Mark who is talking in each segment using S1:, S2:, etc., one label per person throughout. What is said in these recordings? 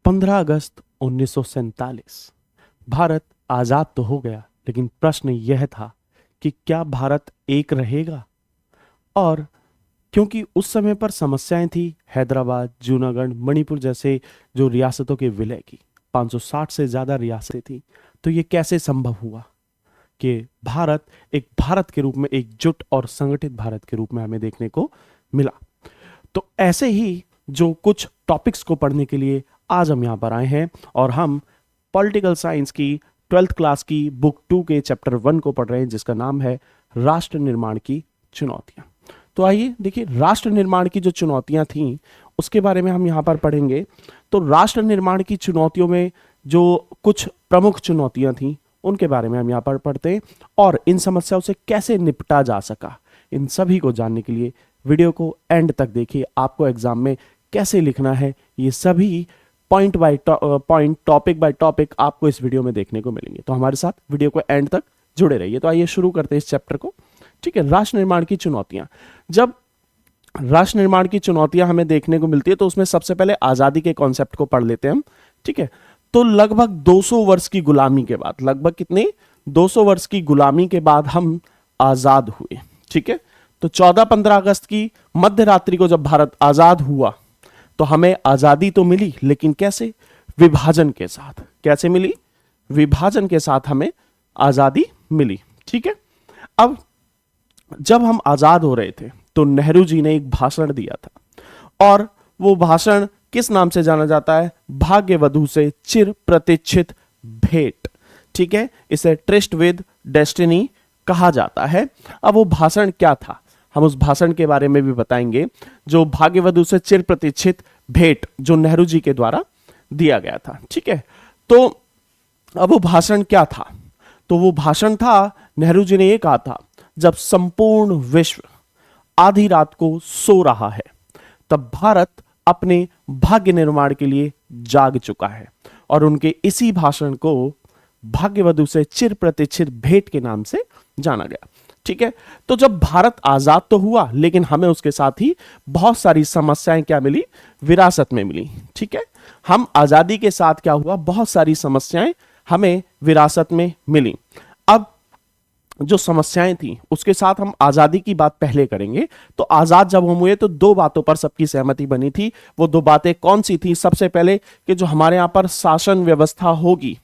S1: 15 अगस्त 1947 भारत आजाद तो हो गया, लेकिन प्रश्न यह था कि क्या भारत एक रहेगा। और क्योंकि उस समय पर समस्याएं थी, हैदराबाद, जूनागढ़, मणिपुर जैसे जो रियासतों के विलय की 560 से ज्यादा रियासतें थी, तो ये कैसे संभव हुआ कि भारत के रूप में, एकजुट और संगठित भारत के रूप में हमें देखने को मिला। तो ऐसे ही जो कुछ टॉपिक्स को पढ़ने के लिए आज हम यहाँ पर आए हैं और हम पॉलिटिकल साइंस की 12th क्लास की बुक 2 के चैप्टर 1 को पढ़ रहे हैं, जिसका नाम है राष्ट्र निर्माण की चुनौतियां। तो आइए देखिए, राष्ट्र निर्माण की जो चुनौतियां थीं उसके बारे में हम यहाँ पर पढ़ेंगे। तो राष्ट्र निर्माण की चुनौतियों में जो कुछ प्रमुख चुनौतियां थीं उनके बारे में हम यहाँ पर पढ़ते हैं और इन समस्याओं से कैसे निपटा जा सका, इन सभी को जानने के लिए वीडियो को एंड तक देखिए। आपको एग्जाम में कैसे लिखना है, ये सभी point by point, topic by topic आपको इस वीडियो में देखने को मिलेंगे। तो हमारे साथ वीडियो को एंड तक जुड़े रहिए। तो आइए शुरू करते हैं इस चैप्टर को। ठीक है, राष्ट्र निर्माण की चुनौतियां। जब राष्ट्र निर्माण की चुनौतियां हमें देखने को मिलती है तो उसमें सबसे पहले आजादी के कॉन्सेप्ट को पढ़ लेते हैं हम। ठीक है, तो लगभग 200 वर्ष की गुलामी के बाद, लगभग कितने 200 वर्ष की गुलामी के बाद हम आजाद हुए। ठीक है, तो 14-15 अगस्त की मध्य रात्रि को जब भारत आजाद हुआ तो हमें आजादी तो मिली, लेकिन कैसे? विभाजन के साथ। कैसे मिली? विभाजन के साथ हमें आजादी मिली। ठीक है, अब जब हम आजाद हो रहे थे तो नेहरू जी ने एक भाषण दिया था और वो भाषण किस नाम से जाना जाता है? भाग्यवधु से चिर प्रतीक्षित भेंट। ठीक है, इसे ट्रिस्ट विद डेस्टिनी कहा जाता है। अब वो भाषण क्या था, हम उस भाषण के बारे में भी बताएंगे। जो भाग्यवधु से चिर प्रतीक्षित भेंट जो नेहरू जी के द्वारा दिया गया था। ठीक है, तो अब वो भाषण क्या था? तो वो भाषण था, नेहरू जी ने ये कहा था, जब संपूर्ण विश्व आधी रात को सो रहा है तब भारत अपने भाग्य निर्माण के लिए जाग चुका है। और उनके इसी भाषण को भाग्यवधु से चिर प्रतीक्षित भेंट के नाम से जाना गया। ठीक है, तो जब भारत आजाद तो हुआ, लेकिन हमें उसके साथ ही बहुत सारी समस्याएं क्या मिली? विरासत में मिली। ठीक है, हम आजादी के साथ क्या हुआ? बहुत सारी समस्याएं हमें विरासत में मिली। अब जो समस्याएं थी उसके साथ हम आजादी की बात पहले करेंगे। तो आजाद जब हम हुए तो दो बातों पर सबकी सहमति बनी थी। वो दो बातें कौन सी थी? सबसे पहले कि जो हमारे यहां पर शासन व्यवस्था होगी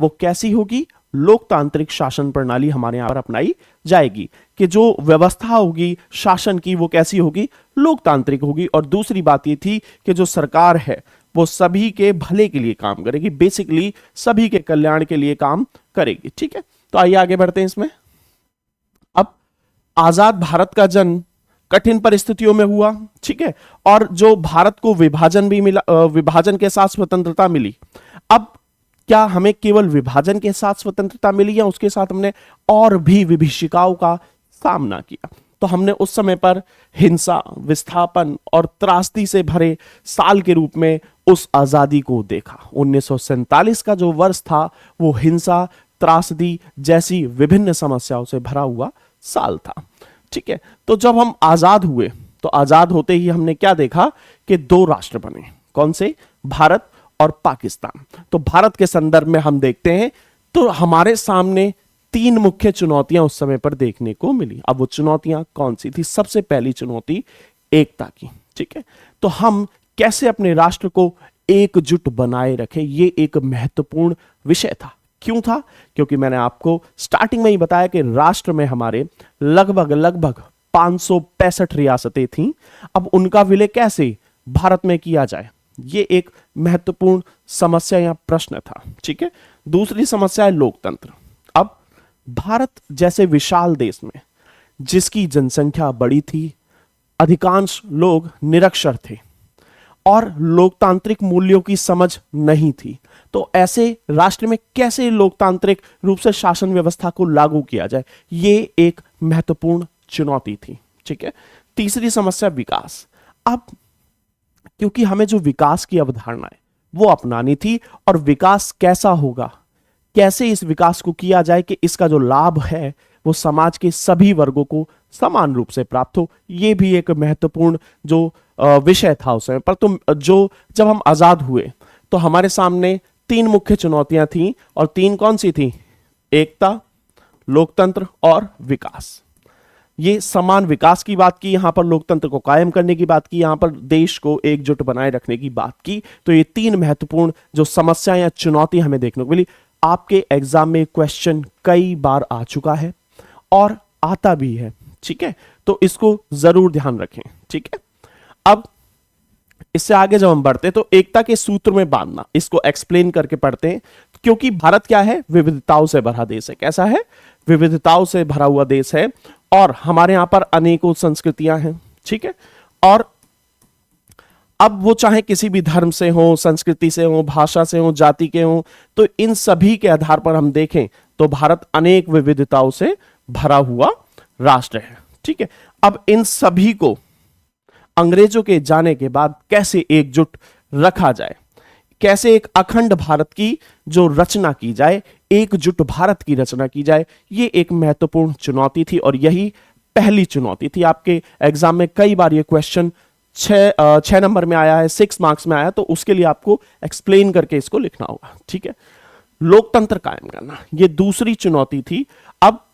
S1: वो कैसी होगी? लोकतांत्रिक शासन प्रणाली हमारे यहां पर अपनाई जाएगी। कि जो व्यवस्था होगी शासन की वो कैसी होगी? लोकतांत्रिक होगी। और दूसरी बात ये थी कि जो सरकार है वो सभी के भले के लिए काम करेगी, बेसिकली सभी के कल्याण के लिए काम करेगी। ठीक है, तो आइए आगे बढ़ते हैं इसमें। अब आजाद भारत का जन्म कठिन परिस्थितियों में हुआ। ठीक है, और जो भारत को विभाजन भी मिला, विभाजन के साथ स्वतंत्रता मिली। अब क्या हमें केवल विभाजन के साथ स्वतंत्रता मिली या उसके साथ हमने और भी विभीषिकाओं का सामना किया? तो हमने उस समय पर हिंसा, विस्थापन और त्रासदी से भरे साल के रूप में उस आजादी को देखा। 1947 का जो वर्ष था वो हिंसा, त्रासदी जैसी विभिन्न समस्याओं से भरा हुआ साल था। ठीक है, तो जब हम आजाद हुए तो आजाद होते ही हमने क्या देखा कि दो राष्ट्र बने। कौन से? भारत और पाकिस्तान। तो भारत के संदर्भ में हम देखते हैं तो हमारे सामने तीन मुख्य चुनौतियां उस समय पर देखने को मिली। अब वो चुनौतियां कौन सी थी? सबसे पहली चुनौती एकता की। ठीक है, तो हम कैसे अपने राष्ट्र को एकजुट बनाए रखें, ये एक महत्वपूर्ण विषय था। क्यों था? क्योंकि मैंने आपको स्टार्टिंग में ही बताया कि राष्ट्र में हमारे लगभग 565 रियासतें थीं। अब उनका विलय कैसे भारत में किया जाए, ये एक महत्वपूर्ण समस्या या प्रश्न था। ठीक है, दूसरी समस्या है लोकतंत्र। अब भारत जैसे विशाल देश में जिसकी जनसंख्या बड़ी थी, अधिकांश लोग निरक्षर थे और लोकतांत्रिक मूल्यों की समझ नहीं थी। तो ऐसे राष्ट्र में कैसे लोकतांत्रिक रूप से शासन व्यवस्था को लागू किया जाए, ये एक महत्वपूर्ण चुनौती थी। ठीक है, तीसरी समस्या विकास। अब क्योंकि हमें जो विकास की अवधारणा है वो अपनानी थी, और विकास कैसा होगा, कैसे इस विकास को किया जाए कि इसका जो लाभ है वो समाज के सभी वर्गों को समान रूप से प्राप्त हो, ये भी एक महत्वपूर्ण जो विषय था उस समय पर। तो जो जब हम आजाद हुए तो हमारे सामने तीन मुख्य चुनौतियां थीं, और तीन कौन सी थी? एकता, लोकतंत्र और विकास। ये समान विकास की बात की, यहां पर लोकतंत्र को कायम करने की बात की, यहां पर देश को एकजुट बनाए रखने की बात की। तो ये तीन महत्वपूर्ण जो समस्या या चुनौती हमें देखने को मिली। आपके एग्जाम में क्वेश्चन कई बार आ चुका है और आता भी है, ठीक है, तो इसको जरूर ध्यान रखें, ठीक है। अब इससे आगे जब हम बढ़ते हैं तो एकता के सूत्र में बांधना, इसको एक्सप्लेन करके पढ़ते हैं, क्योंकि भारत क्या है? विविधताओं से भरा देश है। कैसा है? विविधताओं से भरा हुआ देश है, और हमारे यहां पर अनेकों संस्कृतियां हैं, ठीक है। और अब वो चाहे किसी भी धर्म से हो, संस्कृति से हो, भाषा से हो, जाति के हो, तो इन सभी के आधार पर हम देखें तो भारत अनेक विविधताओं से भरा हुआ राष्ट्र है, ठीक है। अब इन सभी को अंग्रेजों के जाने के बाद कैसे एकजुट रखा जाए, कैसे एक अखंड भारत की जो रचना की जाए, एकजुट भारत की रचना की जाए, ये एक महत्वपूर्ण चुनौती थी, और यही पहली चुनौती थी। आपके एग्जाम में कई बार ये क्वेश्चन 6 नंबर में आया है, 6 मार्क्स में आया, तो उसके लिए आपको एक्सप्लेन करके इसको लिखना होगा, ठीक है। लोकतंत्र कायम करना, ये दूसरी चुनौती थी। अब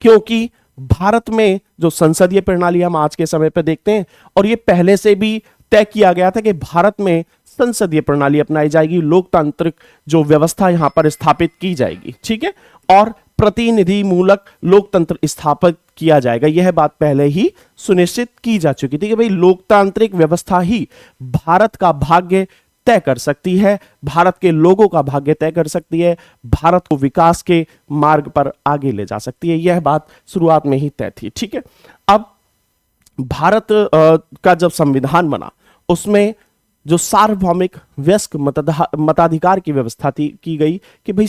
S1: क्योंकि भारत में जो संसदीय प्रणाली हम आज के समय पर देखते हैं, और ये पहले से भी तय किया गया था कि भारत में संसदीय प्रणाली अपनाई जाएगी, लोकतांत्रिक जो व्यवस्था यहां पर स्थापित की जाएगी, ठीक है, और प्रतिनिधि मूलक लोकतंत्र स्थापित किया जाएगा। यह बात पहले ही सुनिश्चित की जा चुकी थी कि भाई लोकतांत्रिक व्यवस्था ही भारत का भाग्य तय कर सकती है, भारत के लोगों का भाग्य तय कर सकती है, भारत को विकास के मार्ग पर आगे ले जा सकती है। यह बात शुरुआत में ही तय थी, ठीक है। अब भारत का जब संविधान बना, उसमें जो सार्वभौमिक वयस्क मताधिकार की व्यवस्था थी की गई कि भाई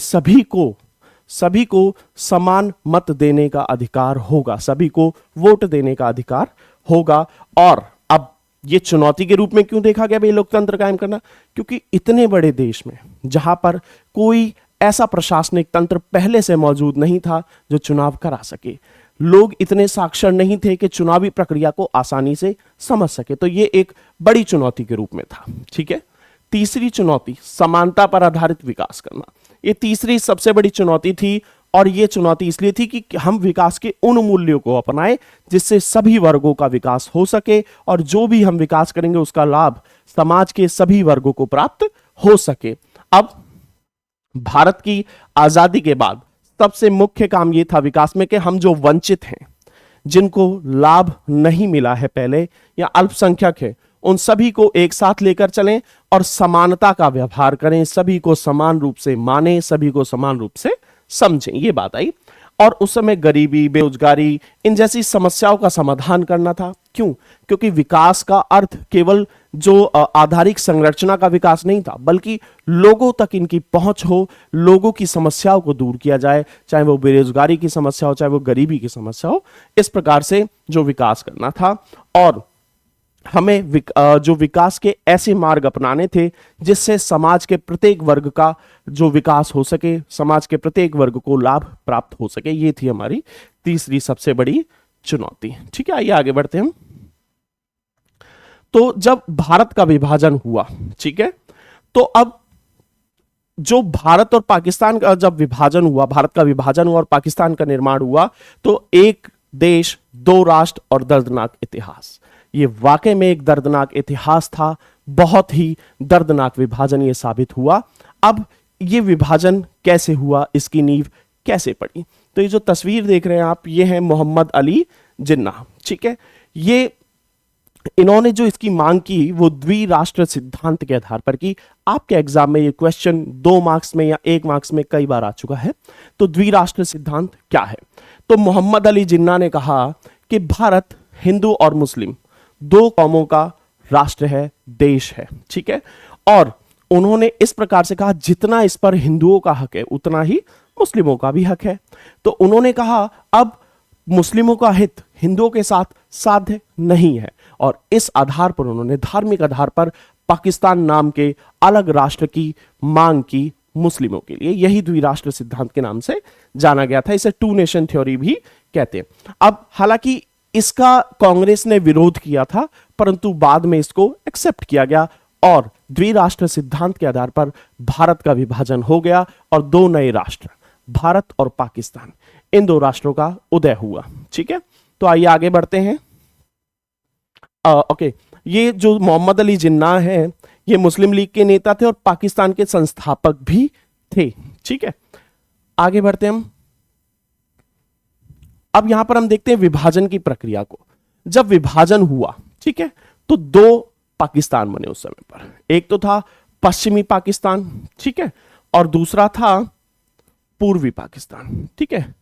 S1: सभी को समान मत देने का अधिकार होगा, सभी को वोट देने का अधिकार होगा। और अब ये चुनौती के रूप में क्यों देखा गया भाई लोकतंत्र कायम करना? क्योंकि इतने बड़े देश में जहां पर कोई ऐसा प्रशासनिक तंत्र पहले से मौजूद नहीं था जो चुनाव करा सके, लोग इतने साक्षर नहीं थे कि चुनावी प्रक्रिया को आसानी से समझ सके, तो ये एक बड़ी चुनौती के रूप में था, ठीक है। तीसरी चुनौती, समानता पर आधारित विकास करना, ये तीसरी सबसे बड़ी चुनौती थी। और ये चुनौती इसलिए थी कि हम विकास के उन मूल्यों को अपनाएं जिससे सभी वर्गों का विकास हो सके, और जो भी हम विकास करेंगे उसका लाभ समाज के सभी वर्गों को प्राप्त हो सके। अब भारत की आजादी के बाद सबसे मुख्य काम यह था विकास में कि हम जो वंचित हैं, जिनको लाभ नहीं मिला है पहले, या अल्पसंख्यक है, उन सभी को एक साथ लेकर चलें और समानता का व्यवहार करें, सभी को समान रूप से माने, सभी को समान रूप से समझें, ये बात आई। और उस समय गरीबी, बेरोजगारी, इन जैसी समस्याओं का समाधान करना था। क्यों? क्योंकि विकास का अर्थ केवल जो आधारिक संरचना का विकास नहीं था, बल्कि लोगों तक इनकी पहुंच हो, लोगों की समस्याओं को दूर किया जाए, चाहे वो बेरोजगारी की समस्या हो, चाहे वो गरीबी की समस्या हो, इस प्रकार से जो विकास करना था। और हमें जो विकास के ऐसे मार्ग अपनाने थे जिससे समाज के प्रत्येक वर्ग का जो विकास हो सके, समाज के प्रत्येक वर्ग को लाभ प्राप्त हो सके। ये थी हमारी तीसरी सबसे बड़ी चुनौती, ठीक है। आइए आगे बढ़ते हैं। तो जब भारत का विभाजन हुआ, ठीक है, तो अब जो भारत और पाकिस्तान का जब विभाजन हुआ, भारत का विभाजन हुआ और पाकिस्तान का निर्माण हुआ, तो एक देश, दो राष्ट्र और दर्दनाक इतिहास, ये वाकई में एक दर्दनाक इतिहास था। बहुत ही दर्दनाक विभाजन ये साबित हुआ। अब ये विभाजन कैसे हुआ, इसकी नींव कैसे पड़ी? तो ये जो तस्वीर देख रहे हैं आप, ये है मोहम्मद अली जिन्ना, ठीक है। ये इन्होंने जो इसकी मांग की वो द्विराष्ट्र सिद्धांत के आधार पर की। आपके एग्जाम में ये क्वेश्चन 2 मार्क्स में या 1 मार्क्स में कई बार आ चुका है। तो द्विराष्ट्र सिद्धांत क्या है? तो मोहम्मद अली जिन्ना ने कहा कि भारत हिंदू और मुस्लिम दो कौमों का राष्ट्र है, देश है, ठीक है। और उन्होंने इस प्रकार से कहा जितना इस पर हिंदुओं का हक है उतना ही मुस्लिमों का भी हक है। तो उन्होंने कहा अब मुस्लिमों का हित हिंदुओं के साथ साध्य नहीं है, और इस आधार पर उन्होंने धार्मिक आधार पर पाकिस्तान नाम के अलग राष्ट्र की मांग की मुस्लिमों के लिए। यही द्विराष्ट्र सिद्धांत के नाम से जाना गया था। इसे 2 नेशन थ्योरी भी कहते हैं। अब हालांकि इसका कांग्रेस ने विरोध किया था, परंतु बाद में इसको एक्सेप्ट किया गया और द्विराष्ट्र सिद्धांत के आधार पर भारत का विभाजन हो गया और दो नए राष्ट्र, भारत और पाकिस्तान, इन दो राष्ट्रों का उदय हुआ। ठीक है, तो आइए आगे बढ़ते हैं। ओके, ये जो मोहम्मद अली जिन्ना है, ये मुस्लिम लीग के नेता थे और पाकिस्तान के संस्थापक भी थे। ठीक है, आगे बढ़ते हैं हम। अब यहां पर हम देखते हैं विभाजन की प्रक्रिया को। जब विभाजन हुआ, ठीक है, तो दो पाकिस्तान बने उस समय पर। एक तो था पश्चिमी पाकिस्तान, ठीक है, और दूसरा था पूर्वी पाकिस्तान। ठीक है,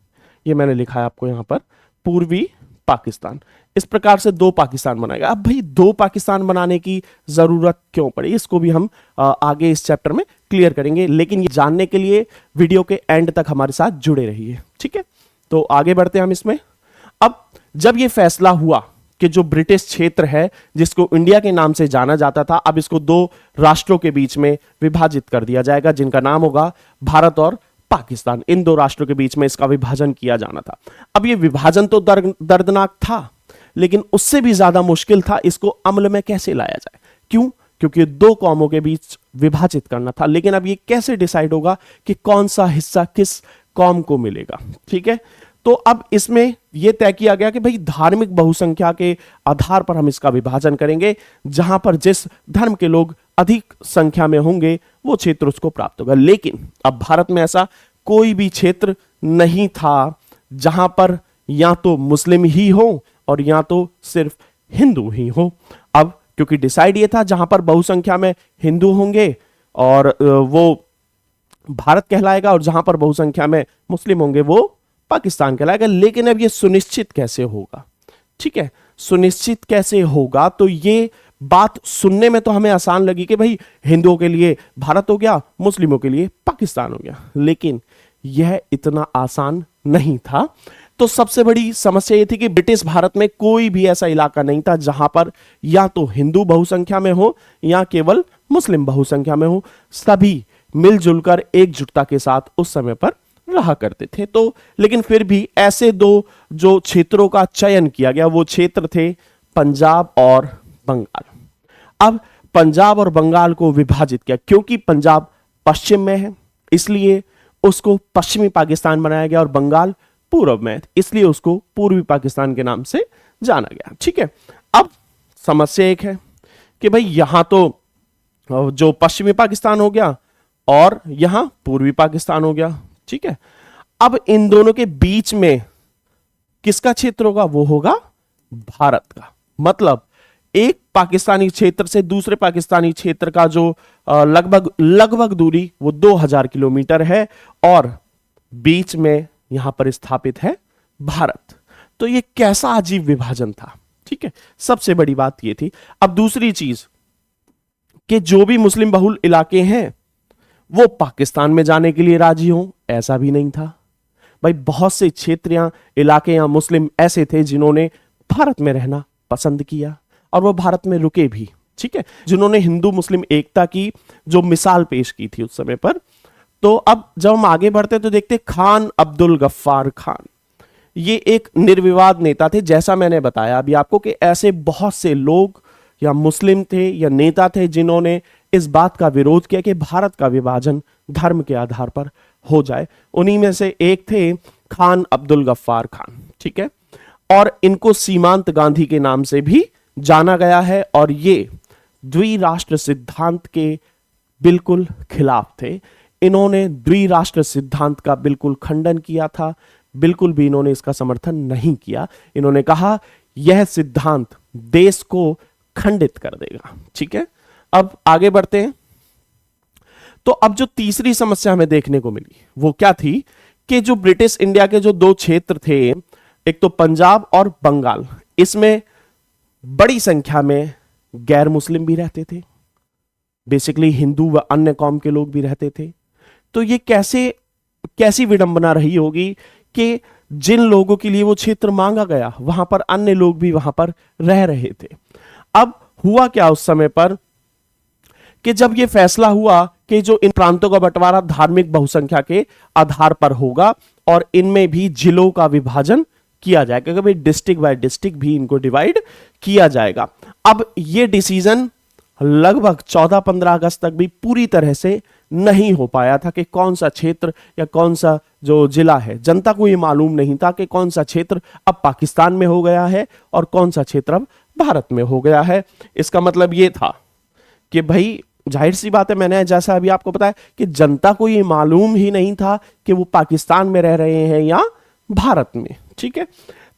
S1: ये मैंने लिखा है आपको यहां पर, पूर्वी पाकिस्तान। इस प्रकार से दो पाकिस्तान बनाया गया। अब भाई दो पाकिस्तान बनाने की जरूरत क्यों पड़ी, इसको भी हम आगे इस चैप्टर में क्लियर करेंगे, लेकिन ये जानने के लिए वीडियो के एंड तक हमारे साथ जुड़े रहिए। ठीक है, तो आगे बढ़ते हैं हम इसमें। अब जब ये फैसला हुआ कि जो ब्रिटिश क्षेत्र है जिसको इंडिया के नाम से जाना जाता था, अब इसको दो राष्ट्रों के बीच में विभाजित कर दिया जाएगा, जिनका नाम होगा भारत और पाकिस्तान। इन दो राष्ट्रों के बीच में इसका विभाजन किया जाना था। अब ये विभाजन तो दर्दनाक था, लेकिन उससे भी ज्यादा मुश्किल था इसको अमल में कैसे लाया जाए। क्यों? क्योंकि दो कौमों के बीच विभाजित करना था। लेकिन अब ये कैसे डिसाइड होगा कि कौन सा हिस्सा किस कौम को मिलेगा। ठीक है, तो अब इसमें यह तय किया गया कि भाई धार्मिक बहुसंख्या के आधार पर हम इसका विभाजन करेंगे। जहां पर जिस धर्म के लोग अधिक संख्या में होंगे वो क्षेत्र उसको प्राप्त होगा। लेकिन अब भारत में ऐसा कोई भी क्षेत्र नहीं था जहां पर या तो मुस्लिम ही हो और या तो सिर्फ हिंदू ही हो। अब क्योंकि डिसाइड ये था जहां पर बहुसंख्या में हिंदू होंगे और वो भारत कहलाएगा, और जहां पर बहुसंख्या में मुस्लिम होंगे वो पाकिस्तान कहलाएगा। लेकिन अब ये सुनिश्चित कैसे होगा? ठीक है, सुनिश्चित कैसे होगा? तो ये बात सुनने में तो हमें आसान लगी कि भाई हिंदुओं के लिए भारत हो गया, मुस्लिमों के लिए पाकिस्तान हो गया, लेकिन यह इतना आसान नहीं था। तो सबसे बड़ी समस्या यह थी कि ब्रिटिश भारत में कोई भी ऐसा इलाका नहीं था जहां पर या तो हिंदू बहुसंख्या में हो या केवल मुस्लिम बहुसंख्या में हो। सभी मिलजुल कर एकजुटता के साथ उस समय पर रहा करते थे। तो लेकिन फिर भी ऐसे दो जो क्षेत्रों का चयन किया गया वो क्षेत्र थे पंजाब और बंगाल। अब पंजाब और बंगाल को विभाजित किया, क्योंकि पंजाब पश्चिम में है इसलिए उसको पश्चिमी पाकिस्तान बनाया गया और बंगाल पूर्व में, इसलिए उसको पूर्वी पाकिस्तान के नाम से जाना गया। ठीक है, अब समस्या एक है कि भाई यहां तो जो पश्चिमी पाकिस्तान हो गया और यहां पूर्वी पाकिस्तान हो गया। ठीक है, अब इन दोनों के बीच में किसका क्षेत्र होगा? वो होगा भारत का। मतलब एक पाकिस्तानी क्षेत्र से दूसरे पाकिस्तानी क्षेत्र का जो लगभग दूरी वो 2000 किलोमीटर है और बीच में यहां पर स्थापित है भारत। तो ये कैसा अजीब विभाजन था। ठीक है, सबसे बड़ी बात ये थी। अब दूसरी चीज कि जो भी मुस्लिम बहुल इलाके हैं वो पाकिस्तान में जाने के लिए राजी हों, ऐसा भी नहीं था। भाई बहुत से क्षेत्र या इलाके या मुस्लिम ऐसे थे जिन्होंने भारत में रहना पसंद किया और वो भारत में रुके भी। ठीक है, जिन्होंने हिंदू मुस्लिम एकता की जो मिसाल पेश की थी उस समय पर। तो अब जब हम आगे बढ़ते तो देखते खान अब्दुल गफ्फार खान, ये एक निर्विवाद नेता थे। जैसा मैंने बताया अभी आपको कि ऐसे बहुत से लोग या मुस्लिम थे या नेता थे जिन्होंने इस बात का विरोध किया कि भारत का विभाजन धर्म के आधार पर हो जाए। उन्हीं में से एक थे खान अब्दुल गफ्फार खान। ठीक है, और इनको सीमांत गांधी के नाम से भी जाना गया है और ये द्विराष्ट्र सिद्धांत के बिल्कुल खिलाफ थे। इन्होंने द्विराष्ट्र सिद्धांत का बिल्कुल खंडन किया था, बिल्कुल भी इन्होंने इसका समर्थन नहीं किया। इन्होंने कहा यह सिद्धांत देश को खंडित कर देगा। ठीक है, अब आगे बढ़ते हैं। तो अब जो तीसरी समस्या हमें देखने को मिली वो क्या थी कि जो ब्रिटिश इंडिया के जो दो क्षेत्र थे, एक तो पंजाब और बंगाल, इसमें बड़ी संख्या में गैर मुस्लिम भी रहते थे, बेसिकली हिंदू व अन्य कौम के लोग भी रहते थे। तो ये कैसी विडंबना रही होगी कि जिन लोगों के लिए वो क्षेत्र मांगा गया वहां पर अन्य लोग भी वहां पर रह रहे थे। अब हुआ क्या उस समय पर कि जब ये फैसला हुआ कि जो इन प्रांतों का बंटवारा धार्मिक बहुसंख्या के आधार पर होगा और इनमें भी जिलों का विभाजन किया जाएगा, क्योंकि डिस्ट्रिक्ट बाय डिस्ट्रिक्ट भी इनको डिवाइड किया जाएगा। अब ये डिसीजन लगभग 14-15 अगस्त तक भी पूरी तरह से नहीं हो पाया था कि कौन सा क्षेत्र या कौन सा जो जिला है, जनता को ये मालूम नहीं था कि कौन सा क्षेत्र अब पाकिस्तान में हो गया है और कौन सा क्षेत्र अब भारत में हो गया है। इसका मतलब ये था कि भाई जाहिर सी बात है, मैंने जैसा अभी आपको बताया कि जनता को ये मालूम ही नहीं था कि वो पाकिस्तान में रह रहे हैं या भारत में। ठीक है,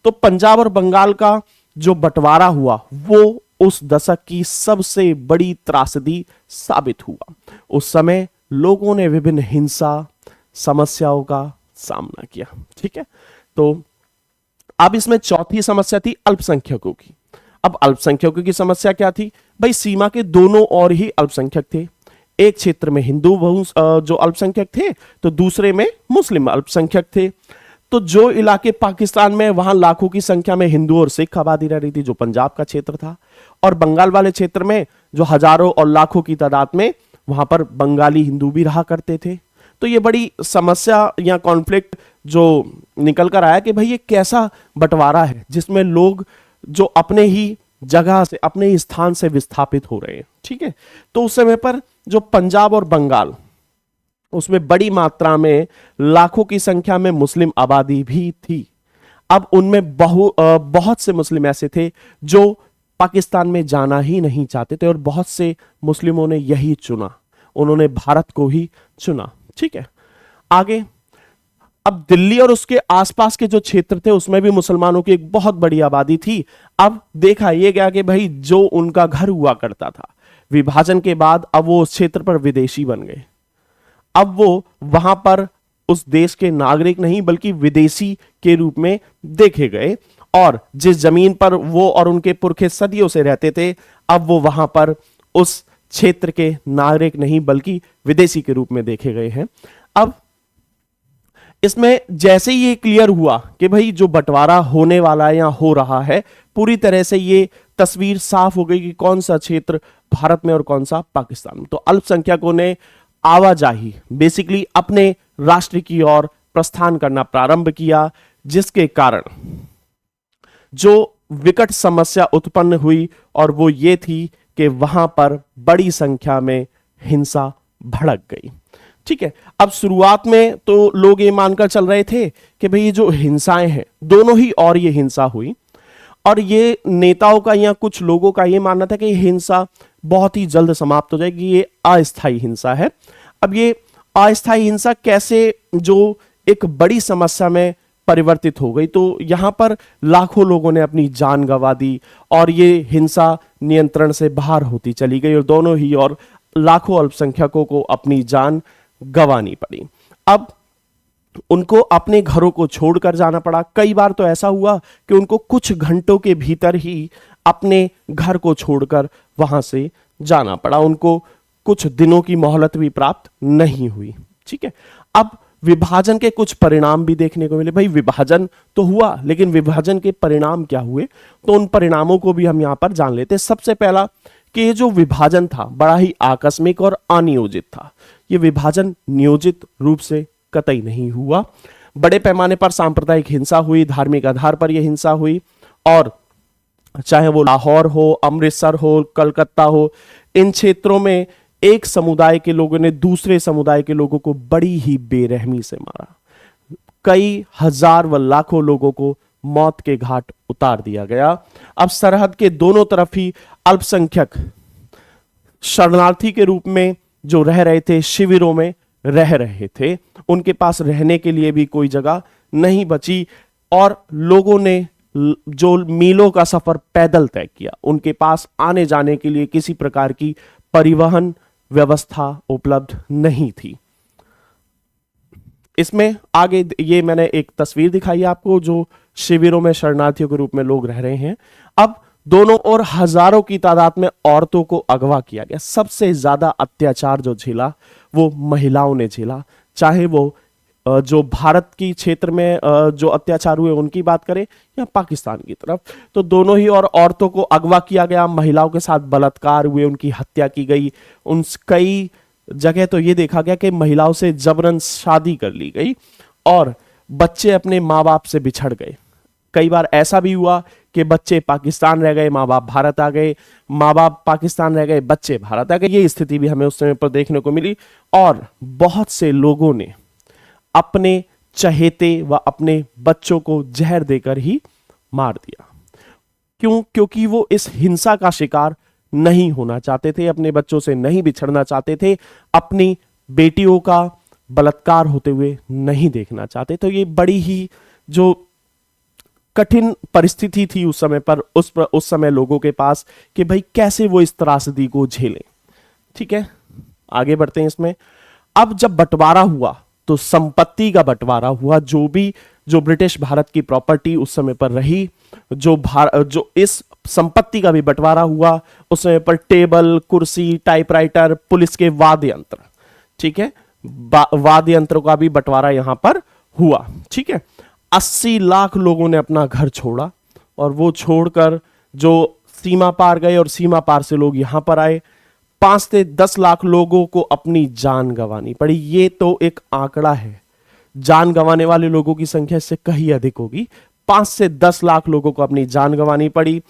S1: तो पंजाब और बंगाल का जो बंटवारा हुआ वो उस दशक की सबसे बड़ी त्रासदी साबित हुआ। उस समय लोगों ने विभिन्न हिंसा समस्याओं का सामना किया। ठीक है, तो अब इसमें चौथी समस्या थी अल्पसंख्यकों की। अब अल्पसंख्यकों की समस्या क्या थी? भाई सीमा के दोनों ओर ही अल्पसंख्यक थे। एक क्षेत्र में हिंदू जो अल्पसंख्यक थे तो दूसरे में मुस्लिम अल्पसंख्यक थे। तो जो इलाके पाकिस्तान में वहां लाखों की संख्या में हिंदू और सिख आबादी रह रही थी, जो पंजाब का क्षेत्र था, और बंगाल वाले क्षेत्र में जो हजारों और लाखों की तादाद में वहां पर बंगाली हिंदू भी रहा करते थे। तो ये बड़ी समस्या या कॉन्फ्लिक्ट जो निकल कर आया कि भाई ये कैसा बंटवारा है जिसमें लोग जो अपने ही जगह से, अपने ही स्थान से विस्थापित हो रहे हैं। ठीक है, तो उस समय पर जो पंजाब और बंगाल, उसमें बड़ी मात्रा में लाखों की संख्या में मुस्लिम आबादी भी थी। अब उनमें बहुत से मुस्लिम ऐसे थे जो पाकिस्तान में जाना ही नहीं चाहते थे और बहुत से मुस्लिमों ने यही चुना, उन्होंने भारत को ही चुना। ठीक है, आगे अब दिल्ली और उसके आसपास के जो क्षेत्र थे उसमें भी मुसलमानों की एक बहुत बड़ी आबादी थी। अब देखा यह गया कि भाई जो उनका घर हुआ करता था विभाजन के बाद, अब वो उस क्षेत्र पर विदेशी बन गए। अब वो वहां पर उस देश के नागरिक नहीं बल्कि विदेशी के रूप में देखे गए, और जिस जमीन पर वो और उनके पुरखे सदियों से रहते थे, अब वो वहां पर उस क्षेत्र के नागरिक नहीं बल्कि विदेशी के रूप में देखे गए हैं। अब इसमें जैसे ही ये क्लियर हुआ कि भाई जो बंटवारा होने वाला है या हो रहा है, पूरी तरह से ये तस्वीर साफ हो गई कि कौन सा क्षेत्र भारत में और कौन सा पाकिस्तान में। तो अल्पसंख्यकों ने आवाजाही बेसिकली अपने राष्ट्र की ओर प्रस्थान करना प्रारंभ किया, जिसके कारण जो विकट समस्या उत्पन्न हुई और वो ये थी कि वहां पर बड़ी संख्या में हिंसा भड़क गई। ठीक है, अब शुरुआत में तो लोग ये मानकर चल रहे थे कि भाई ये जो हिंसाएं हैं दोनों ही और ये हिंसा हुई, और ये नेताओं का या कुछ लोगों का ये मानना था कि ये हिंसा बहुत ही जल्द समाप्त हो जाएगी, ये अस्थायी हिंसा है। अब ये अस्थायी हिंसा कैसे जो एक बड़ी समस्या में परिवर्तित हो गई, तो यहां पर लाखों लोगों ने अपनी जान गंवा दी और ये हिंसा नियंत्रण से बाहर होती चली गई और दोनों ही और लाखों अल्पसंख्यकों को अपनी जान गंवानी पड़ी। अब उनको अपने घरों को छोड़कर जाना पड़ा। कई बार तो ऐसा हुआ कि उनको कुछ घंटों के भीतर ही अपने घर को छोड़कर वहां से जाना पड़ा, उनको कुछ दिनों की मोहलत भी प्राप्त नहीं हुई। ठीक है, अब विभाजन के कुछ परिणाम भी देखने को मिले। भाई विभाजन तो हुआ, लेकिन विभाजन के परिणाम क्या हुए, तो उन परिणामों को भी हम यहां पर जान लेते हैं। सबसे पहला कि ये जो विभाजन था बड़ा ही आकस्मिक और अनियोजित था। ये विभाजन नियोजित रूप से कतई नहीं हुआ। बड़े पैमाने पर सांप्रदायिक हिंसा हुई, धार्मिक आधार पर यह हिंसा हुई, और चाहे वो लाहौर हो, अमृतसर हो, कलकत्ता हो, इन क्षेत्रों में एक समुदाय के लोगों ने दूसरे समुदाय के लोगों को बड़ी ही बेरहमी से मारा। कई हजार व लाखों लोगों को मौत के घाट उतार दिया गया। अब सरहद के दोनों तरफ ही अल्पसंख्यक शरणार्थी के रूप में जो रह रहे थे, शिविरों में रह रहे थे, उनके पास रहने के लिए भी कोई जगह नहीं बची, और लोगों ने जो मीलों का सफर पैदल तय किया, उनके पास आने जाने के लिए किसी प्रकार की परिवहन व्यवस्था उपलब्ध नहीं थी। इसमें आगे ये मैंने एक तस्वीर दिखाई आपको, जो शिविरों में शरणार्थियों के रूप में लोग रह रहे हैं। अब दोनों ओर हजारों की तादाद में औरतों को अगवा किया गया। सबसे ज्यादा अत्याचार जो झेला वो महिलाओं ने झेला, चाहे वो जो भारत की क्षेत्र में जो अत्याचार हुए उनकी बात करें या पाकिस्तान की तरफ, तो दोनों ही और औरतों को अगवा किया गया, महिलाओं के साथ बलात्कार हुए, उनकी हत्या की गई। उन कई जगह तो ये देखा गया कि महिलाओं से जबरन शादी कर ली गई और बच्चे अपने माँ बाप से बिछड़ गए। कई बार ऐसा भी हुआ कि बच्चे पाकिस्तान रह गए, माँ बाप भारत आ गए, माँ बाप पाकिस्तान रह गए, बच्चे भारत आ गए। ये स्थिति भी हमें उस समय पर देखने को मिली और बहुत से लोगों ने अपने चहेते व अपने बच्चों को जहर देकर ही मार दिया। क्यों? क्योंकि वो इस हिंसा का शिकार नहीं होना चाहते थे, अपने बच्चों से नहीं बिछड़ना चाहते थे, अपनी बेटियों का बलात्कार होते हुए नहीं देखना चाहते। तो ये बड़ी ही जो कठिन परिस्थिति थी उस समय पर उस समय लोगों के पास कि भाई कैसे वो इस त्रासदी को झेलें। ठीक है, आगे बढ़ते हैं इसमें। अब जब बंटवारा हुआ तो संपत्ति का बंटवारा हुआ, जो ब्रिटिश भारत की प्रॉपर्टी उस समय पर रही, जो इस संपत्ति का भी बंटवारा हुआ। उस समय पर टेबल, कुर्सी, टाइपराइटर, पुलिस के वाद्य यंत्र, ठीक है, वाद्य यंत्रों का भी बंटवारा यहां पर हुआ। ठीक है, 80 लाख लोगों ने अपना घर छोड़ा और वो छोड़कर जो सीमा पार गए और सीमा पार से लोग यहां पर आए। 5 से 10 लाख लोगों को अपनी जान गंवानी पड़ी। ये तो एक आंकड़ा है, जान गंवाने वाले लोगों की संख्या इससे कहीं अधिक होगी। 5 से 10 लाख लोगों को अपनी जान गंवानी पड़ी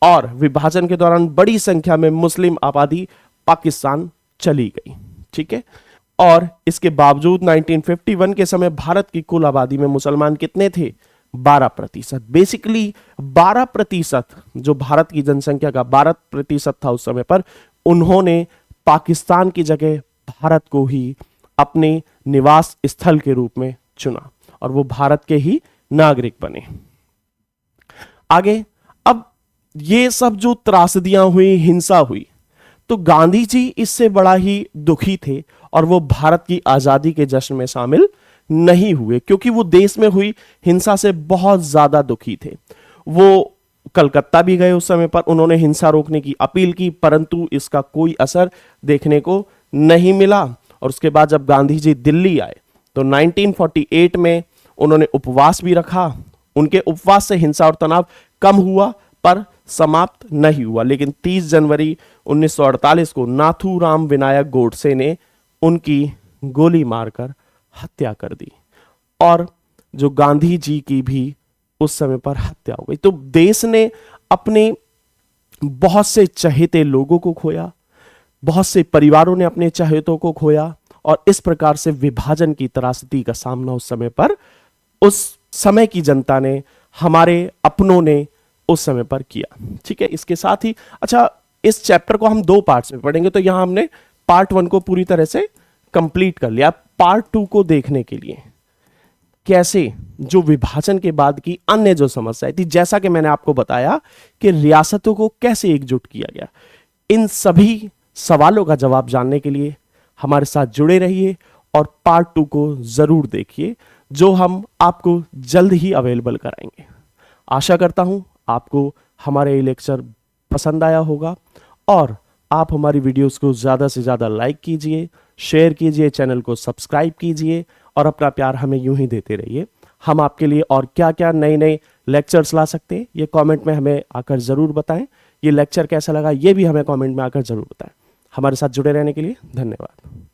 S1: और विभाजन के दौरान बड़ी संख्या में मुस्लिम आबादी पाकिस्तान चली गई। ठीक है, और इसके बावजूद 1951 के समय भारत की कुल आबादी में मुसलमान कितने थे? 12%। बेसिकली 12%, जो भारत की जनसंख्या का 12% था उस समय पर, उन्होंने पाकिस्तान की जगह भारत को ही अपने निवास स्थल के रूप में चुना और वो भारत के ही नागरिक बने। आगे, अब ये सब जो त्रासदियां हुई, हिंसा हुई, तो गांधी जी इससे बड़ा ही दुखी थे और वो भारत की आजादी के जश्न में शामिल नहीं हुए क्योंकि वो देश में हुई हिंसा से बहुत ज्यादा दुखी थे। वो कलकत्ता भी गए उस समय पर, उन्होंने हिंसा रोकने की अपील की, परंतु इसका कोई असर देखने को नहीं मिला। और उसके बाद जब गांधी जी दिल्ली आए तो 1948 में उन्होंने उपवास भी रखा। उनके उपवास से हिंसा और तनाव कम हुआ पर समाप्त नहीं हुआ, लेकिन 30 जनवरी 1948 को नाथूराम विनायक गोडसे ने उनकी गोली मारकर हत्या कर दी और जो गांधी जी की भी उस समय पर हत्या हो गई। तो देश ने अपने बहुत से चहेते लोगों को खोया, बहुत से परिवारों ने अपने चहेतों को खोया और इस प्रकार से विभाजन की त्रासदी का सामना उस समय पर उस समय की जनता ने, हमारे अपनों ने उस समय पर किया। ठीक है, इसके साथ ही अच्छा, इस चैप्टर को हम 2 पार्ट्स में पढ़ेंगे, तो यहां हमने पार्ट 1 को पूरी तरह से कंप्लीट कर लिया। पार्ट 2 को देखने के लिए कैसे जो विभाजन के बाद की अन्य जो समस्याएं थी, जैसा कि मैंने आपको बताया कि रियासतों को कैसे एकजुट किया गया, इन सभी सवालों का जवाब जानने के लिए हमारे साथ जुड़े रहिए और पार्ट 2 को जरूर देखिए, जो हम आपको जल्द ही अवेलेबल कराएंगे। आशा करता हूं आपको हमारे ये लेक्चर पसंद आया होगा और आप हमारी वीडियोस को ज़्यादा से ज़्यादा लाइक कीजिए, शेयर कीजिए, चैनल को सब्सक्राइब कीजिए और अपना प्यार हमें यूं ही देते रहिए। हम आपके लिए और क्या क्या नए नए लेक्चर्स ला सकते हैं ये कमेंट में हमें आकर ज़रूर बताएं। ये लेक्चर कैसा लगा ये भी हमें कमेंट में आकर ज़रूर बताएं। हमारे साथ जुड़े रहने के लिए धन्यवाद।